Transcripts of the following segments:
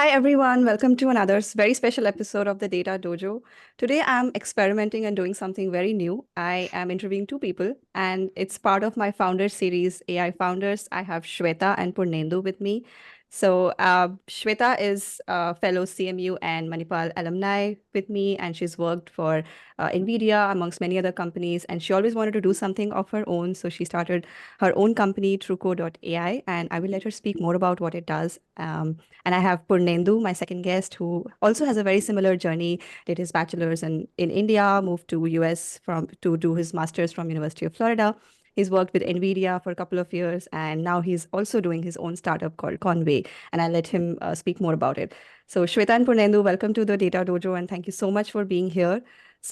Hi, everyone. Welcome to another very special episode of the Data Dojo. Today, I'm experimenting and doing something very new. I am interviewing two people, and it's part of my founder series, AI Founders. I have Sweta and Purnendu with me. Sweta is a fellow CMU and Manipal alumni with me, and she's worked for NVIDIA amongst many other companies, and she always wanted to do something of her own. So she started her own company, Truco.ai, and I will let her speak more about what it does. And I have Purnendu, my second guest, who also has a very similar journey. Did his bachelor's in India, moved to US to do his master's from University of Florida. He's worked with NVIDIA for a couple of years, and now he's also doing his own startup called Convai. And I'll let him speak more about it. So, Shweta and Purnendu, welcome to the Data Dojo, and thank you so much for being here.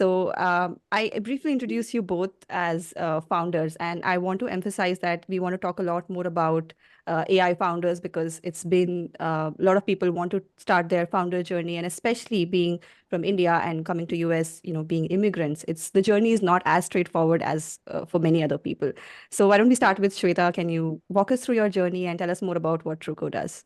I briefly introduce you both as founders, and I want to emphasize that we want to talk a lot more about AI founders because it's been a lot of people want to start their founder journey, and especially being from India and coming to US, being immigrants, it's the journey is not as straightforward as for many other people. So why don't we start with Shweta? Can you walk us through your journey and tell us more about what Truco does?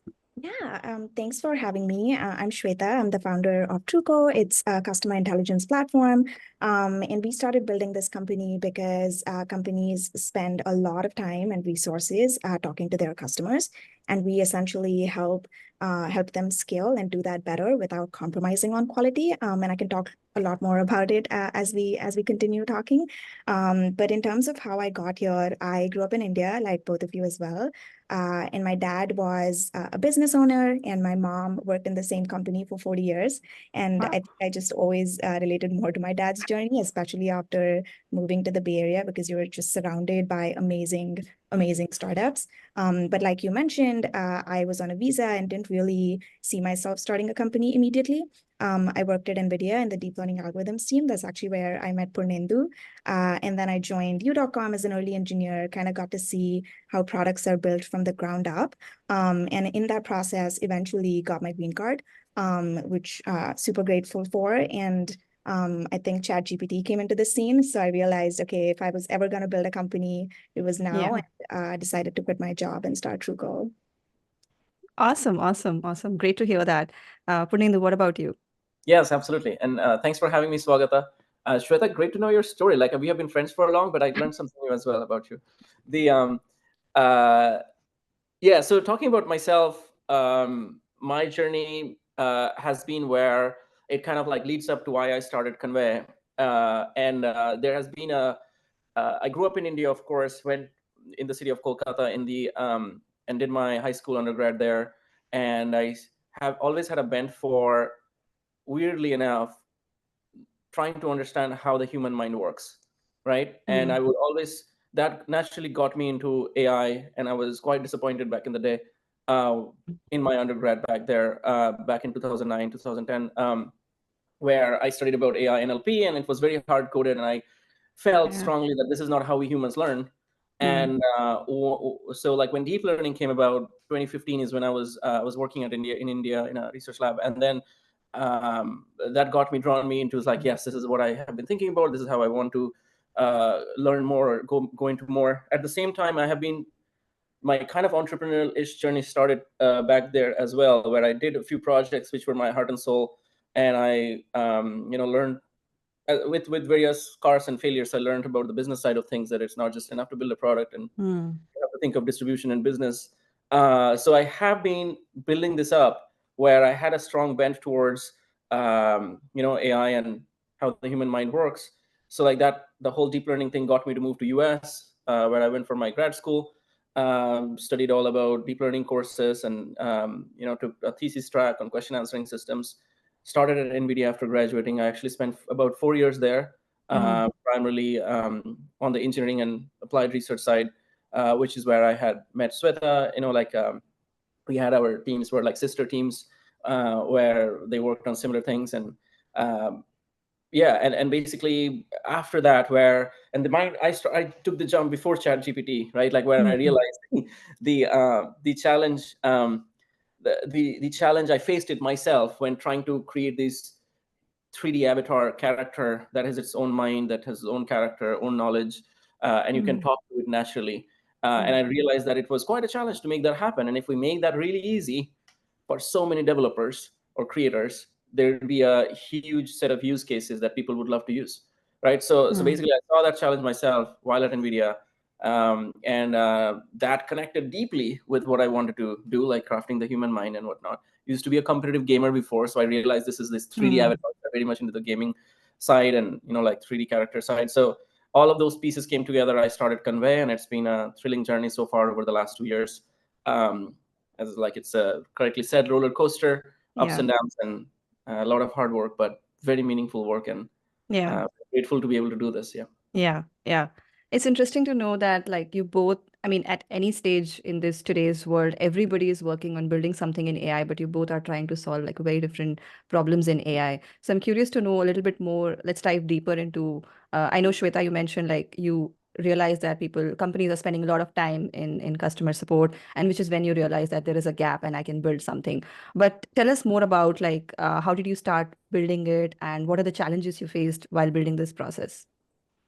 Thanks for having me. I'm Sweta. I'm the founder of Truco. It's a customer intelligence platform. And we started building this company because companies spend a lot of time and resources talking to their customers. And we essentially help them scale and do that better without compromising on quality. And I can talk a lot more about it as we continue talking. But in terms of how I got here, I grew up in India, like both of you as well. And my dad was a business owner, and my mom worked in the same company for 40 years. And I just always related more to my dad's journey, especially after moving to the Bay Area, because you were just surrounded by amazing startups. But like you mentioned, I was on a visa and didn't really see myself starting a company immediately. I worked at NVIDIA in the deep learning algorithms team. That's actually where I met Purnendu. And then I joined U.com as an early engineer, kind of got to see how products are built from the ground up. And in that process, eventually got my green card, which super grateful for. And I think ChatGPT came into the scene. So I realized, okay, if I was ever going to build a company, it was now. Yeah. And I decided to quit my job and start Truco. Awesome, awesome, awesome. Great to hear that. Purnendu, what about you? Yes, absolutely. And thanks for having me, Swagata. Shweta, great to know your story. Like we have been friends for long, but I learned something new as well about you. The yeah. So talking about myself, my journey has been where it kind of like leads up to why I started Convai. And there has been I grew up in India, of course, went in the city of Kolkata and did my high school undergrad there, and I have always had a bent for, weirdly enough, trying to understand how the human mind works, right? And I would always, that naturally got me into AI, and I was quite disappointed back in the day, in my undergrad back there, back in 2009, 2010, where I studied about AI NLP, and it was very hard coded, and I felt strongly that this is not how we humans learn. And so like when deep learning came about, 2015 is when I was working in India in a research lab, and then that got me drawn me into like, yes, this is what I have been thinking about. This is how I want to learn more, go into more. At the same time, I have been, my kind of entrepreneurial-ish journey started back there as well, where I did a few projects which were my heart and soul, and I learned with various scars and failures. I learned about the business side of things, that it's not just enough to build a product, and you have to think of distribution and business. So I have been building this up, where I had a strong bent towards AI and how the human mind works. So like that, the whole deep learning thing got me to move to US, where I went for my grad school, studied all about deep learning courses, and took a thesis track on question answering systems. Started at NVIDIA after graduating. I actually spent about 4 years there, primarily on the engineering and applied research side, which is where I had met Sweta. We had our teams were like sister teams, where they worked on similar things. And and basically after that, I took the jump before ChatGPT, right? Like where I realized the challenge, the challenge I faced it myself when trying to create this 3D avatar character that has its own mind, that has its own character, own knowledge, and you can talk to it naturally. And I realized that it was quite a challenge to make that happen. And if we make that really easy for so many developers or creators, there'd be a huge set of use cases that people would love to use, right? So basically, I saw that challenge myself while at NVIDIA, and that connected deeply with what I wanted to do, like crafting the human mind and whatnot. Used to be a competitive gamer before, so I realized this 3D avatars are very much into the gaming side and like 3D character side. So all of those pieces came together. I started Convai, and it's been a thrilling journey so far over the last 2 years. As like it's a correctly said, roller coaster, ups and downs, and a lot of hard work, but very meaningful work, and grateful to be able to do this. Yeah. It's interesting to know that like you both, I mean, at any stage in this today's world, everybody is working on building something in AI, but you both are trying to solve like very different problems in AI. So I'm curious to know a little bit more. Let's dive deeper into, I know Shweta, you mentioned like you realize that companies are spending a lot of time in customer support, and which is when you realize that there is a gap and I can build something. But tell us more about like, how did you start building it and what are the challenges you faced while building this process?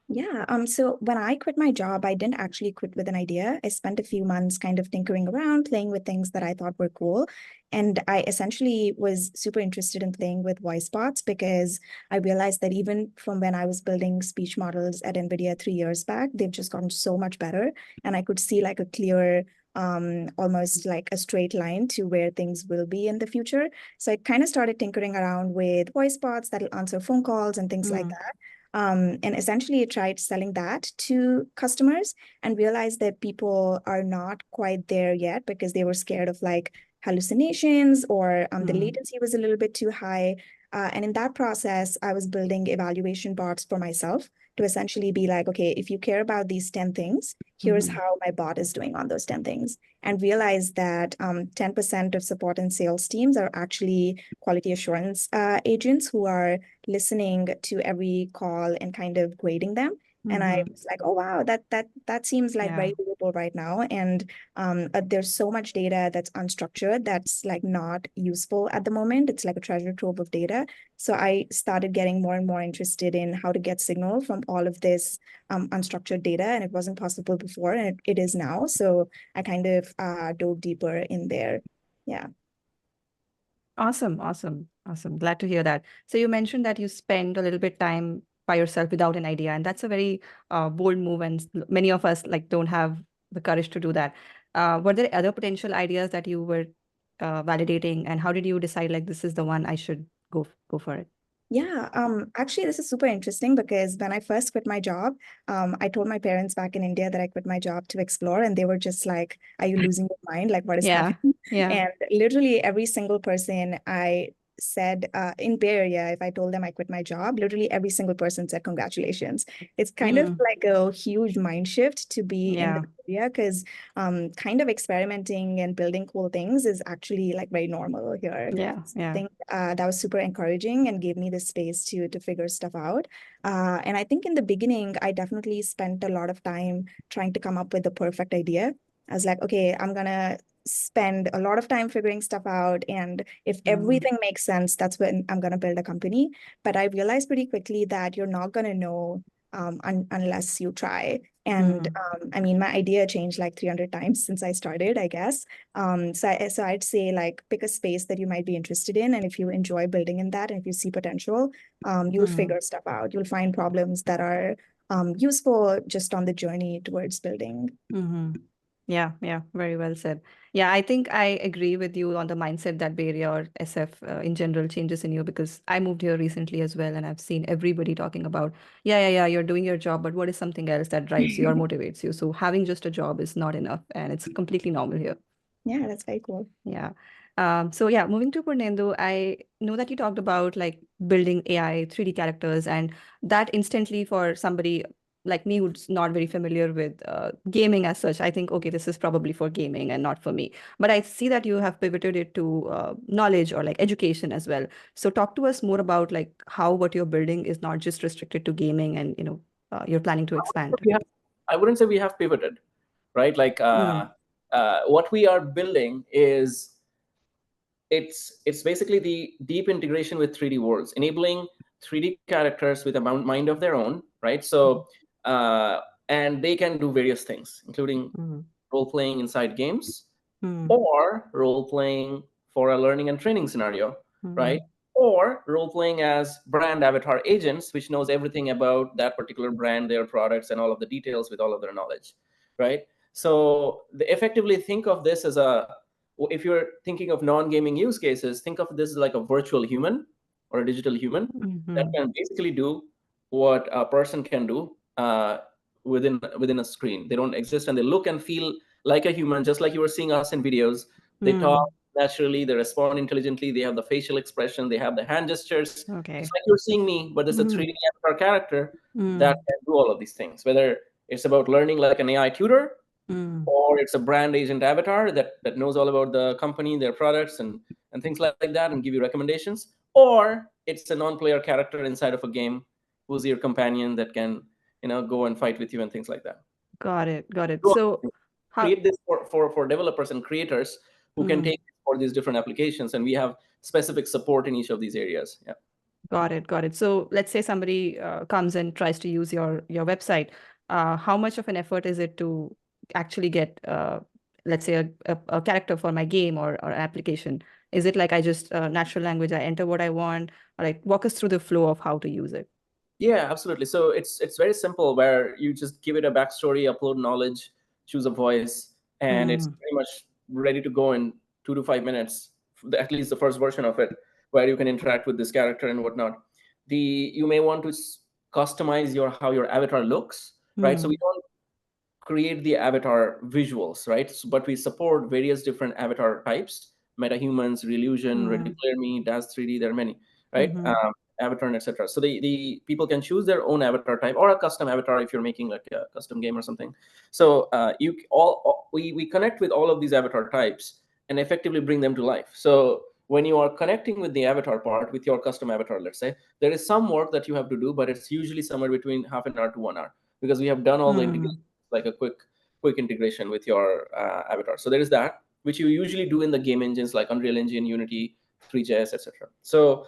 Yeah. So when I quit my job, I didn't actually quit with an idea. I spent a few months kind of tinkering around, playing with things that I thought were cool. And I essentially was super interested in playing with voice bots because I realized that even from when I was building speech models at NVIDIA 3 years back, they've just gotten so much better. And I could see like a clear, almost like a straight line to where things will be in the future. So I kind of started tinkering around with voice bots that'll answer phone calls and things like that. And essentially tried selling that to customers and realized that people are not quite there yet because they were scared of like hallucinations or the latency was a little bit too high. And in that process, I was building evaluation bots for myself to essentially be like, okay, if you care about these 10 things, here's how my bot is doing on those 10 things. And realize that 10% of support and sales teams are actually quality assurance agents who are listening to every call and kind of grading them. And I was like, oh wow, that seems like very doable right now. And there's so much data that's unstructured that's like not useful at the moment. It's like a treasure trove of data. So I started getting more and more interested in how to get signal from all of this unstructured data, and it wasn't possible before, and it is now. So I kind of dove deeper in there. Yeah. Awesome. Glad to hear that. So you mentioned that you spend a little bit time by yourself without an idea, and that's a very bold move, and many of us like don't have the courage to do that. Were there other potential ideas that you were validating, and how did you decide like this is the one I should go for it? Yeah, actually, this is super interesting because when I first quit my job, I told my parents back in India that I quit my job to explore, and they were just like, "Are you losing your mind? Like, what is happening?" Yeah. And literally every single person I said in Bay Area, if I told them I quit my job, literally every single person said, "Congratulations." It's kind of like a huge mind shift to be in the area because kind of experimenting and building cool things is actually like very normal here. So I think that was super encouraging and gave me the space to figure stuff out. And I think in the beginning, I definitely spent a lot of time trying to come up with the perfect idea. I was like, okay, I'm gonna spend a lot of time figuring stuff out, and if everything makes sense, that's when I'm gonna build a company. But I realized pretty quickly that you're not gonna know unless you try. And I mean, my idea changed like 300 times since I started, I guess. So I'd say like pick a space that you might be interested in, and if you enjoy building in that, and if you see potential, you'll figure stuff out. You'll find problems that are useful just on the journey towards building. Yeah, very well said. Yeah, I think I agree with you on the mindset that Bay Area or SF in general changes in you because I moved here recently as well, and I've seen everybody talking about, yeah, you're doing your job, but what is something else that drives you or motivates you? So having just a job is not enough, and it's completely normal here. Yeah, that's very cool. Yeah. So yeah, moving to Purnendu, I know that you talked about like building AI 3D characters, and that instantly for somebody like me who's not very familiar with gaming as such, I think, okay, this is probably for gaming and not for me. But I see that you have pivoted it to knowledge or like education as well. So talk to us more about like how what you're building is not just restricted to gaming and, you're planning to expand. I wouldn't say we have pivoted, right? Like what we are building is it's basically the deep integration with 3D worlds, enabling 3D characters with a mind of their own, right? So and they can do various things, including role playing inside games or role playing for a learning and training scenario, right? Or role-playing as brand avatar agents, which knows everything about that particular brand, their products, and all of the details with all of their knowledge, right? So effectively think of this as if you're thinking of non-gaming use cases, think of this as like a virtual human or a digital human that can basically do what a person can do within a screen. They don't exist, and they look and feel like a human, just like you were seeing us in videos. They talk naturally, they respond intelligently, they have the facial expression, they have the hand gestures. Okay. It's like you're seeing me, but there's a 3D avatar character that can do all of these things, whether it's about learning like an AI tutor, or it's a brand agent avatar that knows all about the company, their products, and things like that, and give you recommendations, or it's a non-player character inside of a game who's your companion that can go and fight with you and things like that. Got it. Got it. So So how, create this for developers and creators who can take it for these different applications, and we have specific support in each of these areas. Yeah. got it. Got it. So let's say somebody comes and tries to use your website. How much of an effort is it to actually get, let's say, a character for my game or application? Is it like I just natural language, I enter what I want, or like walk us through the flow of how to use it? Yeah, absolutely. So it's very simple, where you just give it a backstory, upload knowledge, choose a voice, and it's pretty much ready to go in 2 to 5 minutes, at least the first version of it, where you can interact with this character and whatnot. You may want to customize how your avatar looks, right? So we don't create the avatar visuals, right? But we support various different avatar types: metahumans, Relusion, Ready Player Me, Daz 3D. There are many, right? Avatar, and etc. So the people can choose their own avatar type, or a custom avatar if you're making like a custom game or something. So we connect with all of these avatar types and effectively bring them to life. So when you are connecting with the avatar part with your custom avatar, let's say, there is some work that you have to do, but it's usually somewhere between half an hour to 1 hour, because we have done all the integration, like a quick integration with your avatar. So there is that, which you usually do in the game engines like Unreal Engine, Unity, 3JS, etc. So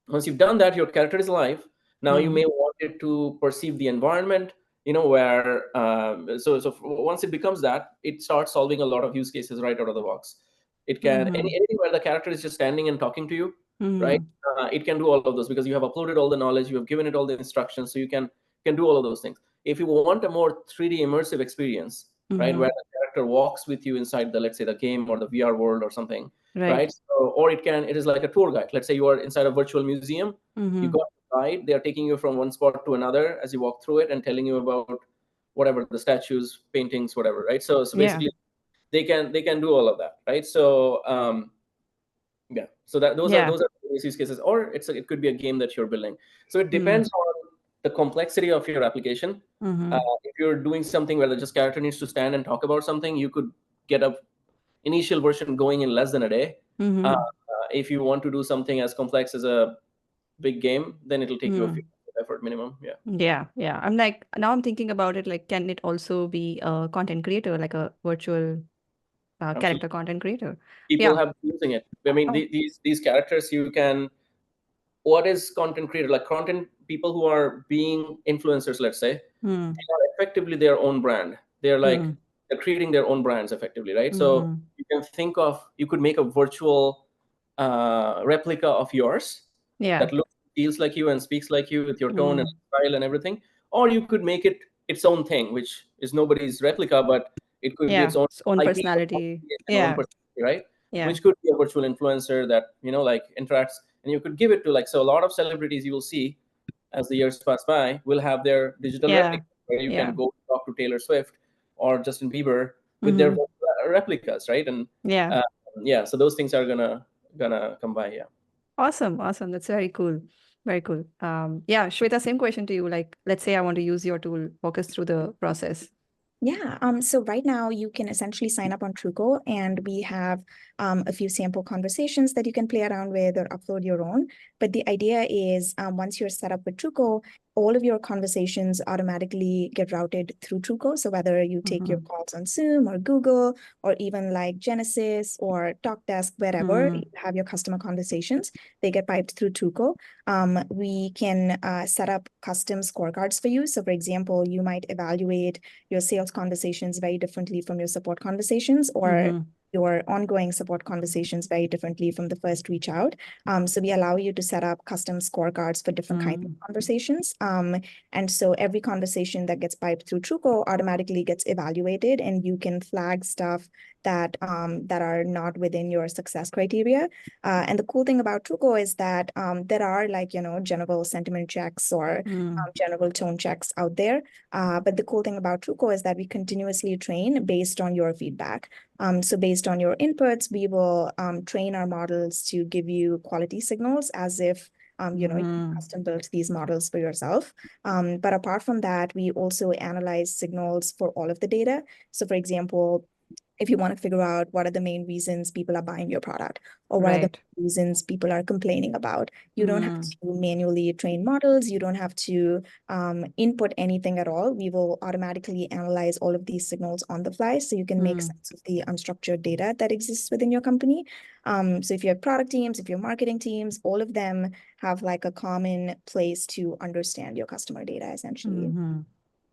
once you've done that, your character is alive. Now you may want it to perceive the environment, where so once it becomes that, it starts solving a lot of use cases right out of the box. It can anything where the character is just standing and talking to you, right? It can do all of those because you have uploaded all the knowledge, you have given it all the instructions, so you can do all of those things. If you want a more 3D immersive experience, right, where the character walks with you inside the, let's say, the game or the VR world or something, right? So, or it is like a tour guide. Let's say you are inside a virtual museum. You got a guide. They are taking you from one spot to another as you walk through it and telling you about whatever the statues, paintings, whatever, right? So basically, they can do all of that, right? So yeah, so those are use cases, or it could be a game that you're building. So it depends on the complexity of your application. If you're doing something where the just character needs to stand and talk about something, you could get a initial version going in less than a day. If you want to do something as complex as a big game, then it'll take you a few months of effort minimum. Yeah. Now I'm thinking about it, like, can it also be a content creator, like a virtual character content creator? People have been using it. I mean, these characters, you can. What is content creator? Like content people who are being influencers, let's say, they are effectively their own brand. They're like they're creating their own brands effectively, right? So you can think of, you could make a virtual replica of yours that looks, feels like you and speaks like you with your tone and style and everything, or you could make it its own thing, which is nobody's replica, but it could be its own IP, personality. own personality, right? Yeah. Which could be a virtual influencer that like interacts, and you could give it to, like, so a lot of celebrities you will see as the years pass by will have their digital replica, where you can go talk to Taylor Swift or Justin Bieber with their replicas, right? And so those things are gonna come by. Awesome. That's very cool. Very cool. Yeah, Shweta, same question to you. Like, let's say I want to use your tool. Walk us through the process. Yeah, so right now you can essentially sign up on Truco, and we have a few sample conversations that you can play around with or upload your own. But the idea is once you're set up with Truco, all of your conversations automatically get routed through Truco. So whether you take your calls on Zoom or Google, or even like Genesis or TalkDesk, wherever you have your customer conversations, they get piped through Truco. We can set up custom scorecards for you. So for example, you might evaluate your sales conversations very differently from your support conversations, or your ongoing support conversations very differently from the first reach out. So we allow you to set up custom scorecards for different kinds of conversations. And so every conversation that gets piped through Truco automatically gets evaluated, and you can flag stuff that are not within your success criteria. And the cool thing about Truco is that there are general sentiment checks or general tone checks out there. But the cool thing about Truco is that we continuously train based on your feedback. So based on your inputs, we will train our models to give you quality signals as if you custom built these models for yourself. But apart from that, we also analyze signals for all of the data. So for example, if you want to figure out what are the main reasons people are buying your product, or what are the reasons people are complaining about, you don't have to manually train models. You don't have to input anything at all. We will automatically analyze all of these signals on the fly, so you can make sense of the unstructured data that exists within your company. So if you have product teams, if you have marketing teams, all of them have like a common place to understand your customer data, essentially.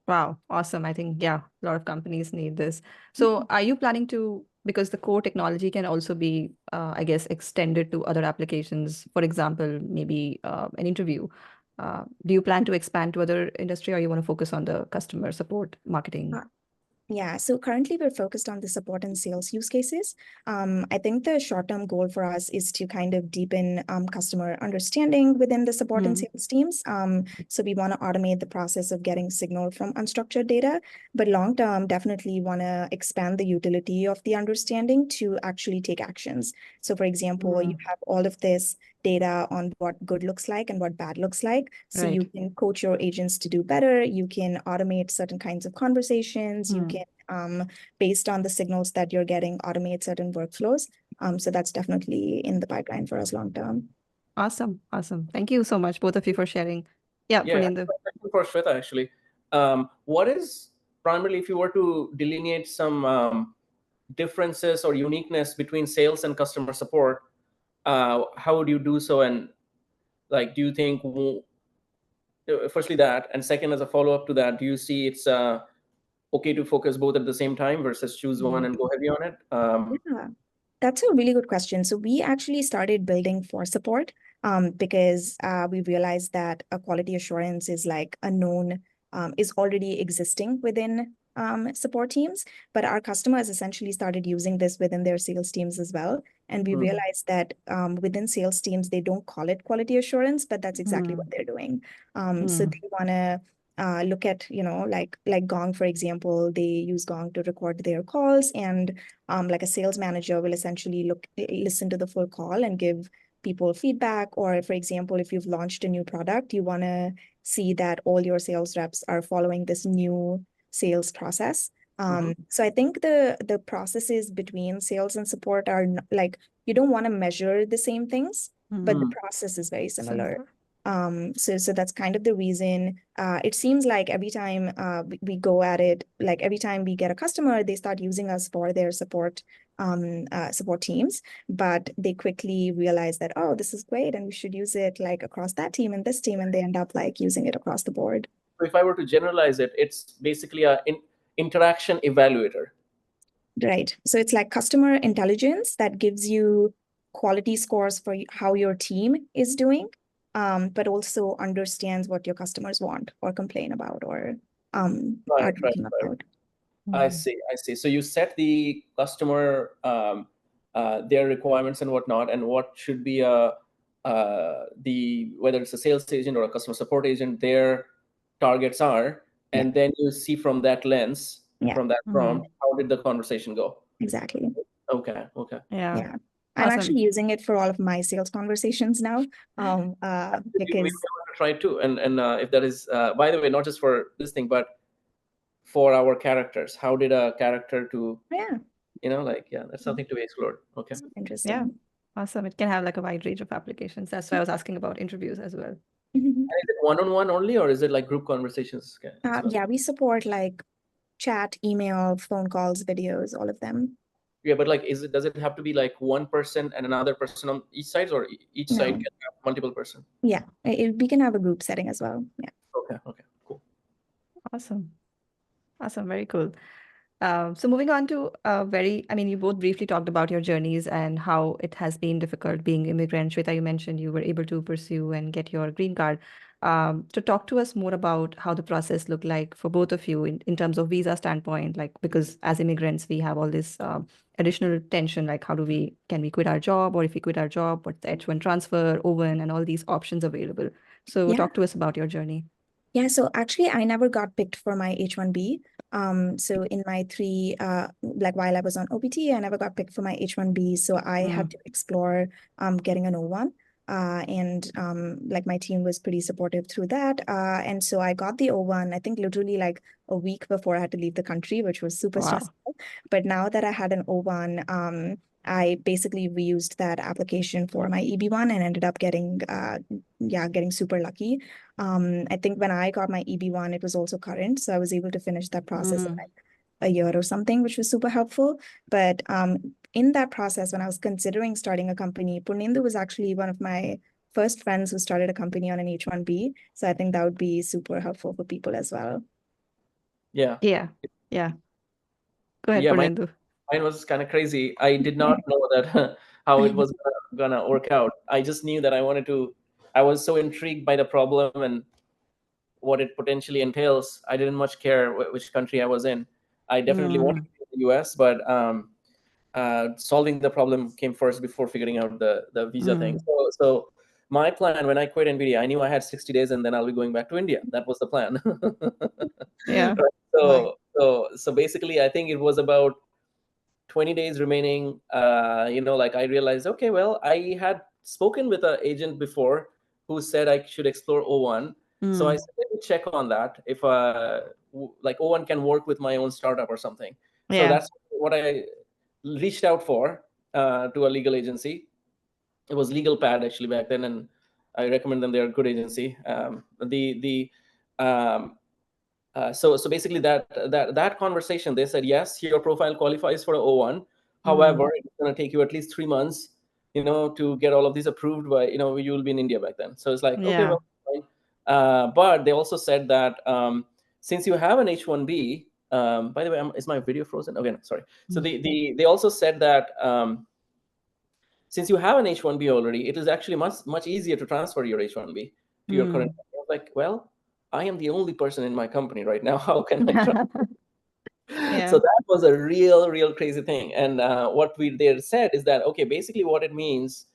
Wow, awesome. I think, yeah, a lot of companies need this. So are you planning to, because the core technology can also be, I guess, extended to other applications, for example, maybe an interview. Do you plan to expand to other industry, or you want to focus on the customer support marketing? Yeah, so currently we're focused on the support and sales use cases. I think the short-term goal for us is to kind of deepen customer understanding within the support and sales teams. So we want to automate the process of getting signal from unstructured data, but long-term definitely want to expand the utility of the understanding to actually take actions. So for example, you have all of this data on what good looks like and what bad looks like. So you can coach your agents to do better. You can automate certain kinds of conversations. You can, based on the signals that you're getting, automate certain workflows. So that's definitely in the pipeline for us long term. Awesome. Awesome. Thank you so much, both of you, for sharing. Yeah, Purnendu. For Sweta, actually. What is primarily, if you were to delineate some differences or uniqueness between sales and customer support, how would you do so? And like, do you think, firstly that, and second, as a follow-up to that, do you see it's okay to focus both at the same time versus choose one and go heavy on it? Yeah, that's a really good question. So we actually started building for support because we realized that a quality assurance is like a known, is already existing within support teams, but our customers essentially started using this within their sales teams as well. And we realized that within sales teams, they don't call it quality assurance, but that's exactly what they're doing. So they want to look at, like Gong, for example, they use Gong to record their calls, and like a sales manager will essentially listen to the full call and give people feedback. Or for example, if you've launched a new product, you want to see that all your sales reps are following this new sales process. So I think the processes between sales and support are like, you don't want to measure the same things, but the process is very similar. So that's kind of the reason. It seems like every time we go at it, like every time we get a customer, they start using us for their support teams, but they quickly realize that, oh, this is great, and we should use it like across that team and this team, and they end up like using it across the board. So if I were to generalize it, it's basically an interaction evaluator. Right. So it's like customer intelligence that gives you quality scores for how your team is doing, but also understands what your customers want or complain about or are talking about. I see. So you set the customer, their requirements and whatnot, and what should be whether it's a sales agent or a customer support agent, their targets are, and then you see from that lens, from that prompt, how did the conversation go? Exactly. Okay. Yeah. I'm actually using it for all of my sales conversations now. Because try to, and if that is, by the way, not just for this thing, but for our characters, how did a character to, that's something to be explored. Okay. Interesting. Yeah. Awesome. It can have like a wide range of applications. That's why I was asking about interviews as well. And is it one-on-one only, or is it like group conversations? Yeah, we support like chat, email, phone calls, videos, all of them. Yeah, but like, does it have to be like one person and another person on each side, or each side can have multiple person? Yeah, we can have a group setting as well. Yeah. Okay, cool. Awesome. Very cool. So moving on to you both briefly talked about your journeys and how it has been difficult being immigrant. Shweta, you mentioned you were able to pursue and get your green card. To talk to us more about how the process looked like for both of you in terms of visa standpoint, like because as immigrants, we have all this additional tension, like can we quit our job, or if we quit our job, what's the H1 transfer, O1, and all these options available. So Yeah. talk to us about your journey. Yeah, so actually I never got picked for my H1B. So in my while I was on OPT, I never got picked for my H1B. So I had to explore getting an O1. And like my team was pretty supportive through that. And so I got the O1, I think literally like a week before I had to leave the country, which was super Wow. stressful. But now that I had an O1, I basically reused that application for my EB1 and ended up getting super lucky. I think when I got my EB1, it was also current. So I was able to finish that process in like a year or something, which was super helpful. But in that process, when I was considering starting a company, Purnendu was actually one of my first friends who started a company on an H1B. So I think that would be super helpful for people as well. Yeah. Yeah. Go ahead, Yeah, Purnendu. mine was kind of crazy. I did not know that how it was gonna work out. I just knew that I was so intrigued by the problem and what it potentially entails. I didn't much care which country I was in. I definitely wanted to be in the US, but solving the problem came first before figuring out the visa thing. So my plan when I quit NVIDIA, I knew I had 60 days and then I'll be going back to India. That was the plan. Yeah. Right? So basically, I think it was about 20 days remaining. Like I realized, okay, well, I had spoken with an agent before who said I should explore O1. So I said, let me check on that if like O1 can work with my own startup or something. So that's what I reached out for to a legal agency. It was Legal Pad actually back then, and I recommend them. They're a good agency. So basically that conversation, they said, yes, your profile qualifies for a O1. However, it's going to take you at least 3 months, to get all of these approved by, you will be in India back then. So it's like, okay, well, fine. But they also said that since you have an H1B, by the way, is my video frozen? Okay, no, sorry. So they also said that since you have an H1B already, it is actually much easier to transfer your H1B to your current company. I was like, well, I am the only person in my company right now. How can I transfer? So that was a real crazy thing. And what they said is that, okay, basically what it means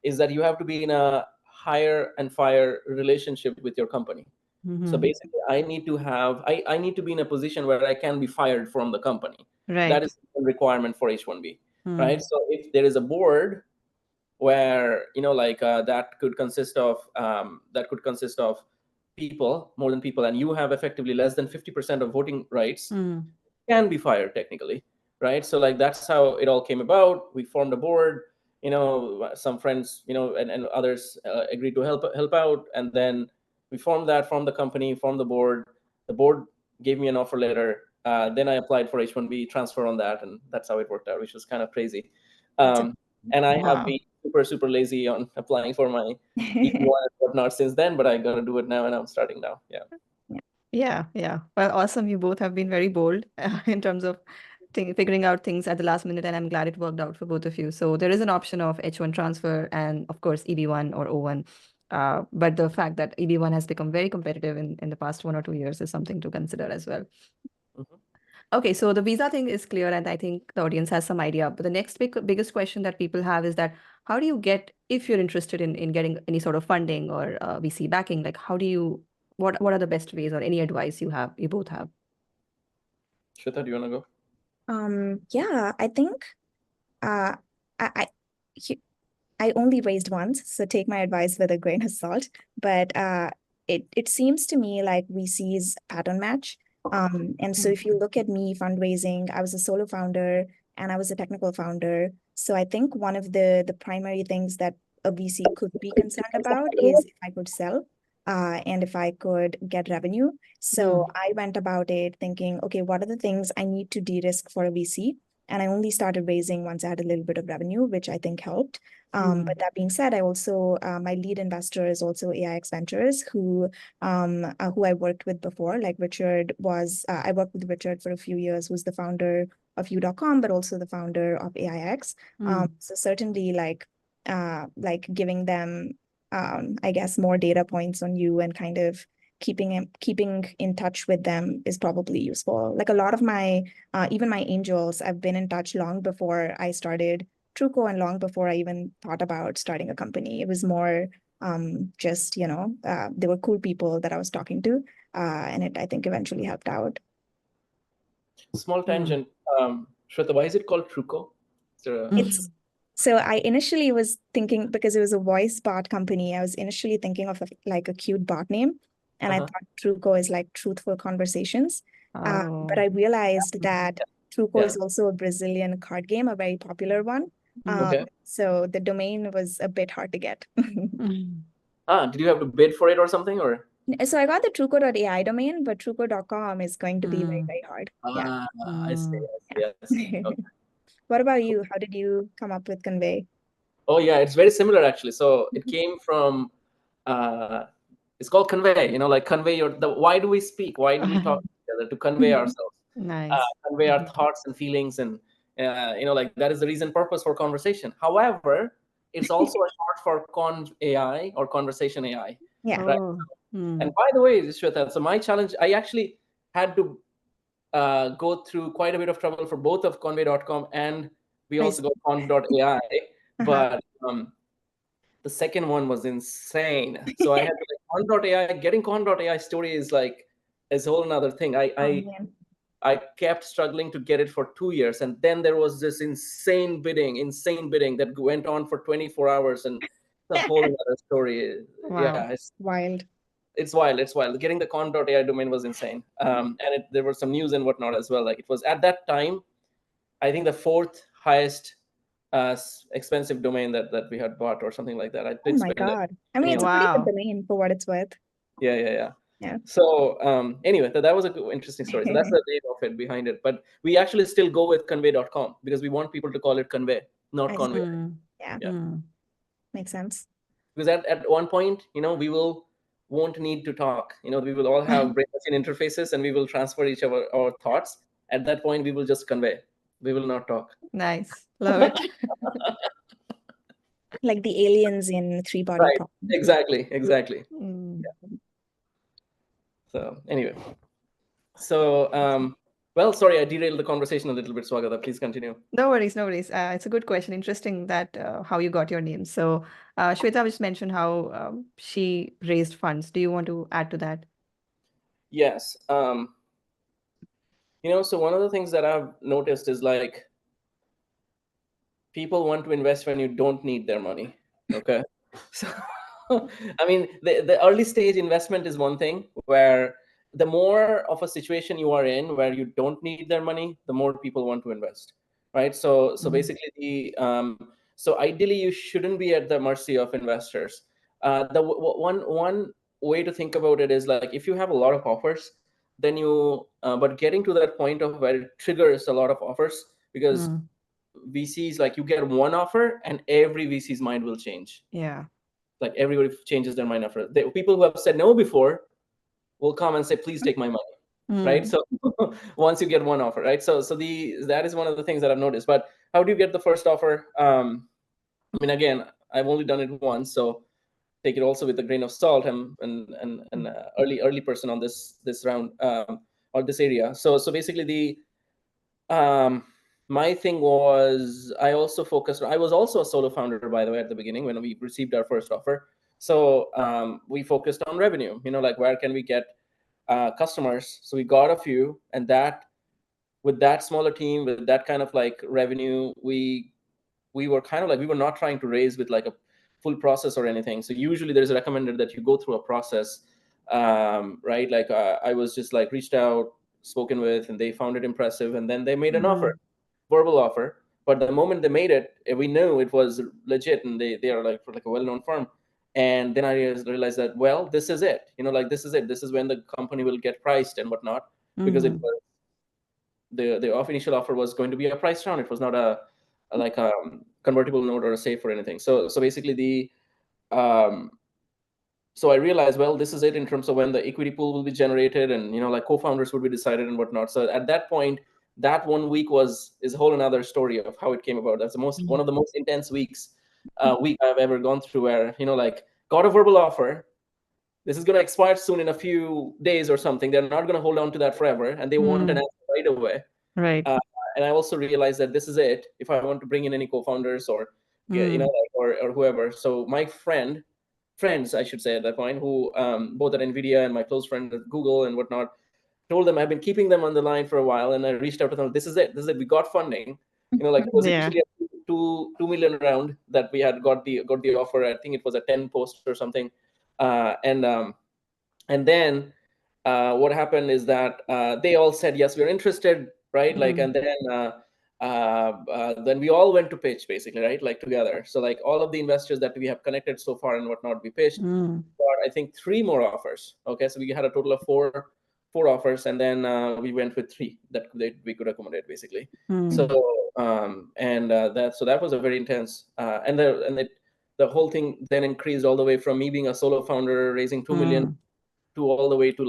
is that you have to be in a hire and fire relationship with your company. So basically, I need to be in a position where I can be fired from the company. Right. That is a requirement for H1B, right? So if there is a board where that could consist of people, more than people, and you have effectively less than 50% of voting rights, can be fired technically, right? So like that's how it all came about. We formed a board, some friends, and others agreed to help out, and then we formed the company, formed the board. The board gave me an offer letter. Then I applied for H1B transfer on that, and that's how it worked out, which was kind of crazy. And I have been super lazy on applying for my E1 and whatnot since then, but I gotta do it now, and I'm starting now. Yeah. Well, awesome. You both have been very bold in terms of figuring out things at the last minute, and I'm glad it worked out for both of you. So there is an option of H1 transfer and, of course, EB1 or O1. But the fact that EB1 has become very competitive in the past 1 or 2 years is something to consider as well. Okay, so the visa thing is clear, and I think the audience has some idea. But the next biggest question that people have is that how do you get, if you're interested in getting any sort of funding or VC backing, like what are the best ways or any advice you both have? Shweta, do you want to go? Yeah, I think I only raised once, so take my advice with a grain of salt. But it seems to me like VCs pattern match. And so if you look at me fundraising, I was a solo founder and I was a technical founder. So I think one of the primary things that a VC could be concerned about is if I could sell and if I could get revenue. So I went about it thinking, okay, what are the things I need to de-risk for a VC? And I only started raising once I had a little bit of revenue, which I think helped. But that being said, I also my lead investor is also AIX Ventures, who I worked with before. Like Richard was, I worked with Richard for a few years, who's the founder of U.com, but also the founder of AIX. So certainly like giving them, I guess, more data points on you and kind of keeping in touch with them is probably useful. Like a lot of my, even my angels, I've been in touch long before I started Truco and long before I even thought about starting a company. It was more just, they were cool people that I was talking to, and it, I think, eventually helped out. Small tangent. Shweta, why is it called Truco? So I initially was thinking, because it was a voice bot company, I was initially thinking of like a cute bot name. And I thought Truco is like truthful conversations. But I realized that Truco is also a Brazilian card game, a very popular one. So the domain was a bit hard to get. Did you have to bid for it or something, or? So I got the Truco.ai domain, but Truco.com is going to be very, very hard. Yeah. I see. Okay. What about you? How did you come up with Convai? Oh yeah, it's very similar actually. So it came from, it's called convey, like convey why do we speak? Why do we talk together? To convey ourselves. Nice. Convey our thoughts and feelings, and like that is the reason purpose for conversation. However, it's also a short for con AI or conversation AI. Yeah. Right. And by the way, Shweta, so my challenge, I actually had to go through quite a bit of trouble for both of Convai.com, and we also got Conv.ai, but the second one was insane. So I had to, like, Conv.ai, getting Conv.ai story is like a whole another thing. I kept struggling to get it for 2 years, and then there was this insane bidding that went on for 24 hours, and the whole other story. Wow. Yeah, it's wild. It's wild. Getting the Conv.ai domain was insane, and there were some news and whatnot as well. Like, it was at that time, I think, the fourth highest expensive domain that we had bought, or something like that. I did Oh my God. I mean, it's a pretty good domain for what it's worth. Yeah. So anyway, that was a good, interesting story. So that's the name of it, behind it. But we actually still go with Convai.com because we want people to call it Convai, not Convai. Yeah. Makes sense. Because at one point, we won't need to talk. We will all have brain machine interfaces, and we will transfer each of our thoughts. At that point, we will just convey. We will not talk. Nice. Love it. Like the aliens in Three-Body Problem. Exactly. Yeah. So anyway, well, sorry, I derailed the conversation a little bit, Swagata. Please continue. No worries. It's a good question. Interesting that how you got your name. So Shweta just mentioned how she raised funds. Do you want to add to that? Yes. So one of the things that I've noticed is, like, people want to invest when you don't need their money. Okay. So I mean, the early stage investment is one thing, where the more of a situation you are in where you don't need their money, the more people want to invest, right? So basically, so ideally, you shouldn't be at the mercy of investors. The one way to think about it is, like, if you have a lot of offers, then but getting to that point of where it triggers a lot of offers, because VCs, like, you get one offer and every VC's mind will change. Yeah. Like, everybody changes their mind after. The people who have said no before will come and say, please take my money. Right. So once you get one offer, right? So that is one of the things that I've noticed. But how do you get the first offer? I mean, again, I've only done it once, so take it also with a grain of salt. I'm an early person on this round, or this area. So basically, my thing was, I was also a solo founder, by the way, at the beginning when we received our first offer. So we focused on revenue, like, where can we get customers? So we got a few, and that, with that smaller team, with that kind of like revenue, we were kind of like, we were not trying to raise with like a full process or anything. So usually there's recommended that you go through a process, right? Like, I was just like reached out, spoken with, and they found it impressive, and then they made an offer, verbal offer. But the moment they made it, we knew it was legit, and they are like a well-known firm. And then I realized that, well, this is it. Like, this is it. This is when the company will get priced and whatnot, because it was the initial offer was going to be a price round. It was not like a convertible note or a safe or anything. So basically so I realized, well, this is it in terms of when the equity pool will be generated, and like co-founders would be decided and whatnot. So at that point, that 1 week is a whole another story of how it came about. That's one of the most intense weeks I've ever gone through, where like got a verbal offer. This is going to expire soon in a few days or something. They're not going to hold on to that forever, and they want an answer right away. Right. And I also realized that this is it if I want to bring in any co-founders or or whoever. So my friends, I should say, at that point, who both at NVIDIA and my close friend at Google and whatnot, told them I've been keeping them on the line for a while, and I reached out to them. This is it. We got funding. It was initially a $2 million round that we had got the offer. I think it was a 10 post or something, and then what happened is that they all said yes, we're interested, right? And then we all went to pitch, basically, right? Together. So all of the investors that we have connected so far and whatnot, we pitched. Got, I think, 3 more offers. Okay, so we had a total of four offers, and then we went with 3 that we could accommodate, basically. So that was a very intense, and the whole thing then increased all the way from me being a solo founder raising 2 million to all the way to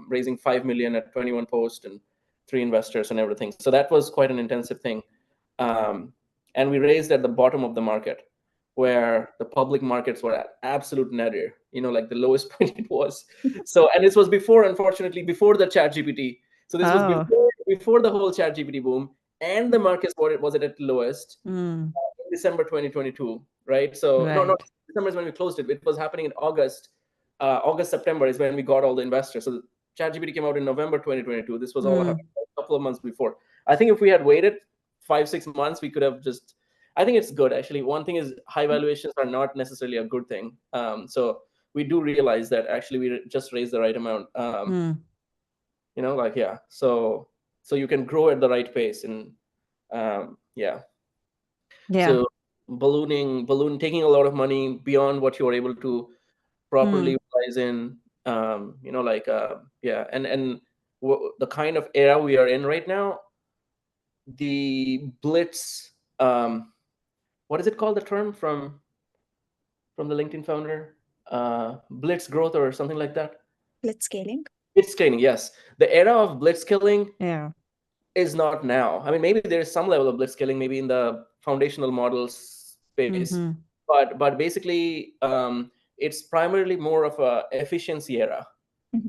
raising 5 million at 21 posts and 3 investors and everything. So that was quite an intensive thing. And we raised at the bottom of the market, where the public markets were at absolute nadir, the lowest point it was. So, and this was unfortunately, before the ChatGPT. So this was before the whole ChatGPT boom, and the markets was at its lowest in December 2022, right? So no, December is when we closed it. It was happening in August, September is when we got all the investors. So ChatGPT came out in November 2022. This was all happening a couple of months before. I think if we had waited 5-6 months, we could have just. I think it's good, actually. One thing is, high valuations are not necessarily a good thing. So we do realize that actually we just raised the right amount. So you can grow at the right pace, and So taking a lot of money beyond what you are able to properly utilize in, and the kind of era we are in right now, the blitz. What is it called? The term from the LinkedIn founder, blitz growth or something like that. Blitzscaling. Blitzscaling, yes. The era of blitzscaling is not now. I mean, maybe there is some level of blitzscaling, maybe in the foundational models space, but basically, it's primarily more of a efficiency era,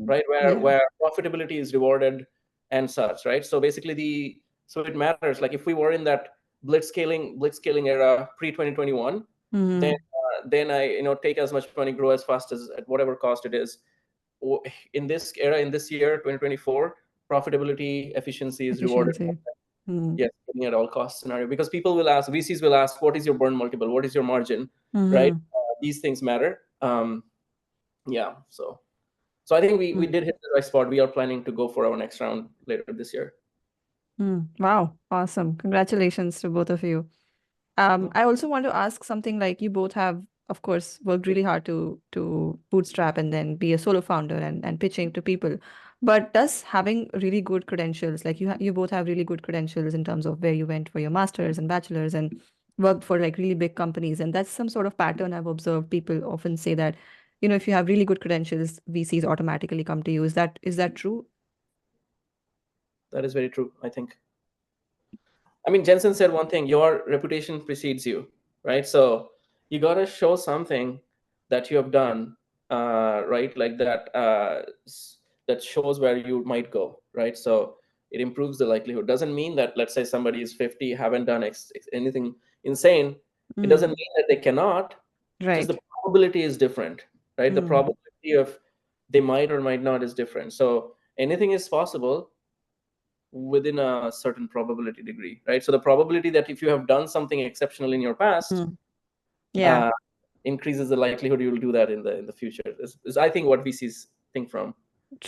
right? Where profitability is rewarded and such, right? So basically, so it matters. If we were in that blitzscaling era pre-2021, then I take as much money, grow as fast as at whatever cost it is. In this era, in this year 2024, profitability, efficiency is rewarded. Yes, at all cost scenario, because VCs will ask, what is your burn multiple, what is your margin, right? These things matter. So I think we did hit the right spot. We are planning to go for our next round later this year. Wow, awesome. Congratulations to both of you. I also want to ask something, like, you both have, of course, worked really hard to bootstrap and then be a solo founder and pitching to people. But does having really good credentials, like you both have really good credentials in terms of where you went for your masters and bachelors and worked for really big companies, and that's some sort of pattern I've observed. People often say that, if you have really good credentials, VCs automatically come to you. Is that true? That is very true, I think. I mean, Jensen said one thing: your reputation precedes you, right? So you got to show something that you have done, right? Like that, that shows where you might go, right? So it improves the likelihood. Doesn't mean that, let's say somebody is 50, haven't done anything insane. It doesn't mean that they cannot. Just the probability is different, right? The probability of they might or might not is different. So anything is possible within a certain probability degree, right? So the probability that if you have done something exceptional in your past, increases the likelihood you will do that in the future. Is I think what VCs think from.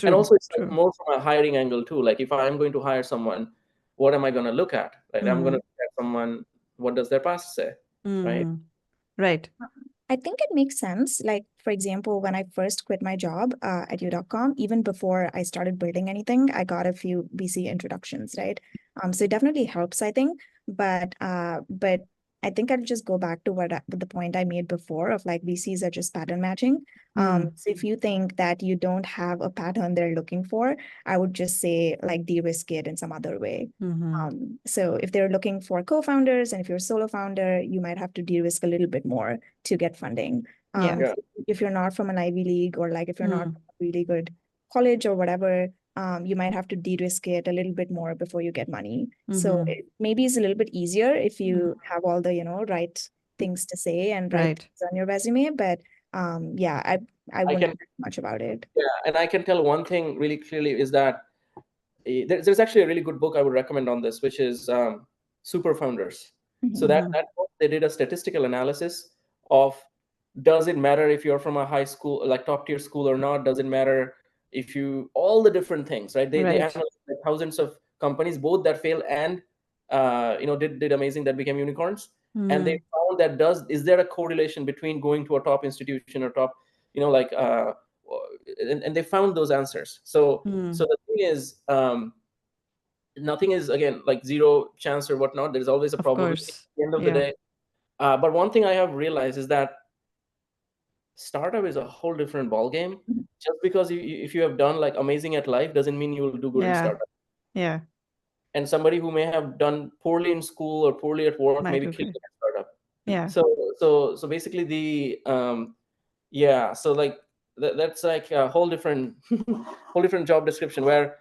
And also it's more from a hiring angle too. Like, if I'm going to hire someone, what am I going to look at? Right? I'm going to look at someone, what does their past say? Right. Right. I think it makes sense. Like, for example, when I first quit my job at U.com, even before I started building anything, I got a few VC introductions, right? So it definitely helps, I think. But I think I'll just go back to the point I made before of like VCs are just pattern matching. So if you think that you don't have a pattern they're looking for, I would just say like de-risk it in some other way. So if they're looking for co-founders and if you're a solo founder, you might have to de-risk a little bit more to get funding. Yeah. If you're not from an Ivy League or like if you're not Mm. from a really good college or whatever, you might have to de-risk it a little bit more before you get money. So it maybe it's a little bit easier if you have all the, right things to say and right Right. things on your resume. But yeah, I wouldn't can worry much about it. and I can tell one thing really clearly is that there's actually a really good book I would recommend on this, which is Super Founders. So that book, they did a statistical analysis of, does it matter if you're from a high school, like top tier school or not? Does it matter if you, all the different things, right? They Right. analyzed like thousands of companies, both that failed and did amazing, that became unicorns. And they found that is there a correlation between going to a top institution or top, and they found those answers. So the thing is, nothing is, again, like zero chance or whatnot. There's always a Of probability course. at the end of the day. But one thing I have realized is that startup is a whole different ballgame. Just because if you have done like amazing at life doesn't mean you will do good in startup. Yeah. And somebody who may have done poorly in school or poorly at work Might maybe be kill good. in startup. Yeah. So basically the so like that's like a whole different whole different job description, where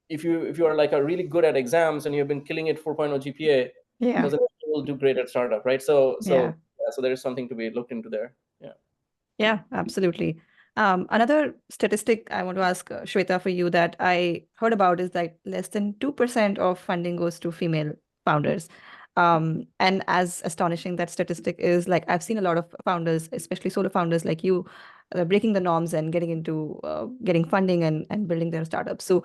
if you are like a really good at exams and you've been killing it 4.0 GPA, Yeah. doesn't mean you will do great at startup, right? So Yeah. there is something to be looked into there. Yeah, absolutely. Another statistic I want to ask Shweta for you that I heard about is that less than 2% of funding goes to female founders. And as astonishing that statistic is, like I've seen a lot of founders, especially solo founders like you, breaking the norms and getting into getting funding and building their startups. So